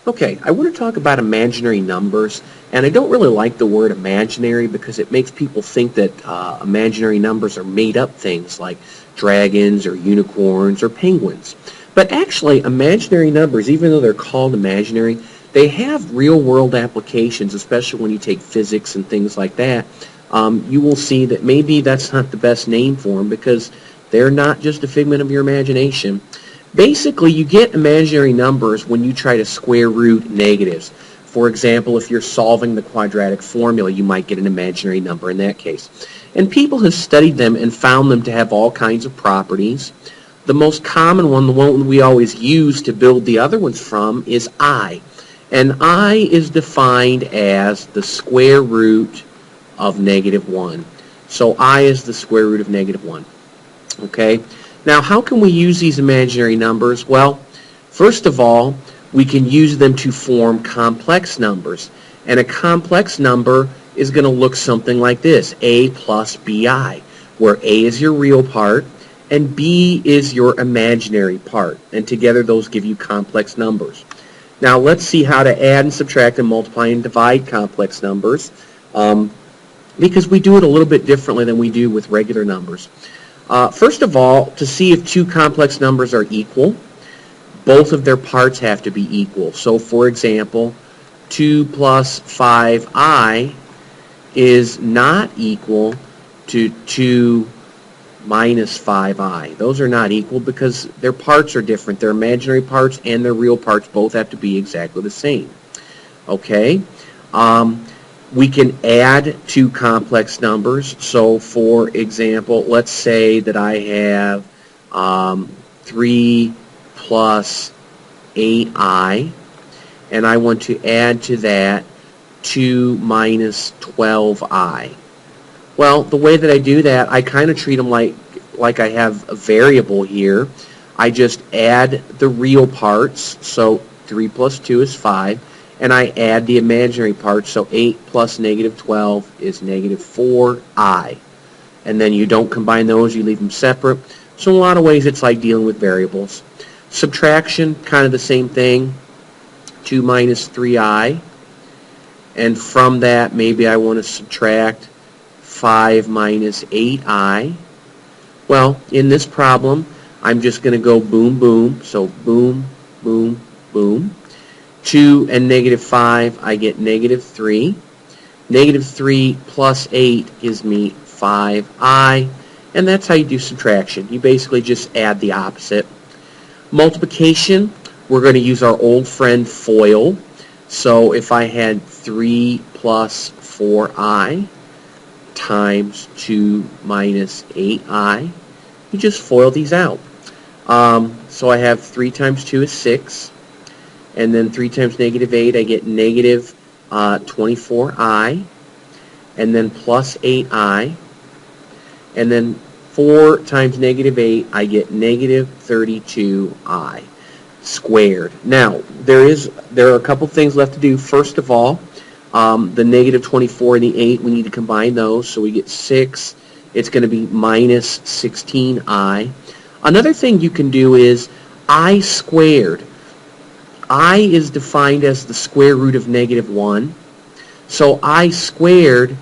Okay, I want to talk about imaginary numbers, and I don't really like the word imaginary because it makes people think that imaginary numbers are made up things like dragons or unicorns or penguins. But actually, imaginary numbers, even though they're called imaginary, they have real-world applications, especially when you take physics and things like that. You will see that maybe that's not the best name for them because they're not just a figment of your imagination. Basically, you get imaginary numbers when you try to square root negatives. For example, if you're solving the quadratic formula, you might get an imaginary number in that case. And people have studied them and found them to have all kinds of properties. The most common one, the one we always use to build the other ones from, is I. And I is defined as the square root of negative 1. So I is the square root of negative 1. Okay? Now, how can we use these imaginary numbers? Well, first of all, we can use them to form complex numbers. And a complex number is going to look something like this, a plus bi, where a is your real part and b is your imaginary part. And together those give you complex numbers. Now, let's see how to add and subtract and multiply and divide complex numbers because we do it a little bit differently than we do with regular numbers. First of all, to see if two complex numbers are equal, both of their parts have to be equal. So, for example, 2 plus 5i is not equal to 2 minus 5i. Those are not equal because their parts are different. Their imaginary parts and their real parts both have to be exactly the same. Okay? We can add two complex numbers. So, for example, let's say that I have 3 plus 8i, and I want to add to that 2 minus 12i. Well, the way that I do that, I kind of treat them like I have a variable here. I just add the real parts, so 3 plus 2 is 5. And I add the imaginary part, so 8 plus negative 12 is negative 4i. And then you don't combine those, you leave them separate. So in a lot of ways it's like dealing with variables. Subtraction, kind of the same thing, 2 minus 3i. And from that, maybe I want to subtract 5 minus 8i. Well, in this problem, I'm just going to go boom, boom. So boom, boom, boom. 2 and negative 5, I get negative 3. Negative 3 plus 8 gives me 5i. And that's how you do subtraction. You basically just add the opposite. Multiplication, we're going to use our old friend FOIL. So if I had 3 plus 4i times 2 minus 8i, you just FOIL these out. So I have 3 times 2 is 6. And then 3 times negative 8, I get negative 24i. And then plus 8i. And then 4 times negative 8, I get negative 32i squared. Now, there are a couple things left to do. First of all, the negative 24 and the 8, we need to combine those. So we get 6. It's going to be minus 16i. Another thing you can do is I squared. I is defined as the square root of negative 1. So I squared,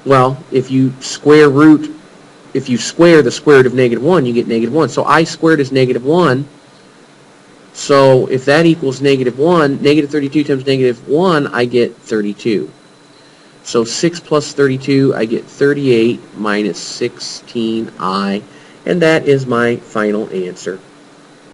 well, if you square the square root of negative 1, you get negative 1. So I squared is negative 1. So if that equals negative 1, negative 32 times negative 1, I get 32. So 6 plus 32, I get 38 minus 16i. And that is my final answer.